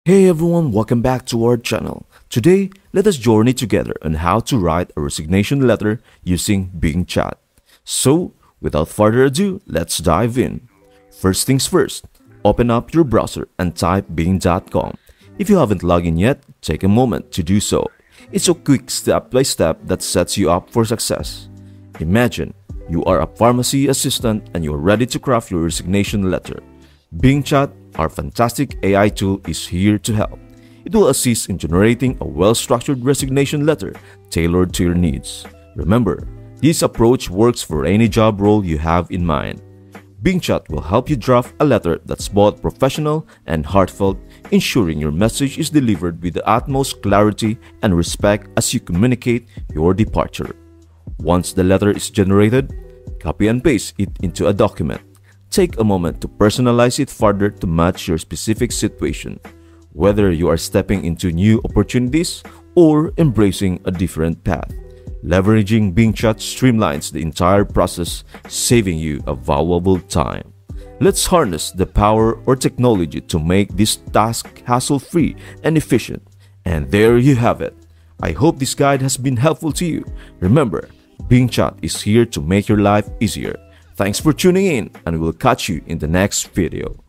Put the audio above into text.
Hey everyone, welcome back to our channel. Today, let us journey together on how to write a resignation letter using Bing Chat. So, without further ado, let's dive in. First things first, open up your browser and type bing.com. If you haven't logged in yet, take a moment to do so. It's a quick step-by-step that sets you up for success. Imagine you are a pharmacy assistant and you are ready to craft your resignation letter. Bing Chat, our fantastic AI tool, is here to help. It will assist in generating a well-structured resignation letter tailored to your needs. Remember, this approach works for any job role you have in mind. Bing Chat will help you draft a letter that's both professional and heartfelt, ensuring your message is delivered with the utmost clarity and respect as you communicate your departure. Once the letter is generated, copy and paste it into a document. Take a moment to personalize it further to match your specific situation, whether you are stepping into new opportunities or embracing a different path. Leveraging Bing Chat streamlines the entire process, saving you a valuable time. Let's harness the power or technology to make this task hassle-free and efficient. And there you have it. I hope this guide has been helpful to you. Remember, Bing Chat is here to make your life easier. Thanks for tuning in, and we'll catch you in the next video.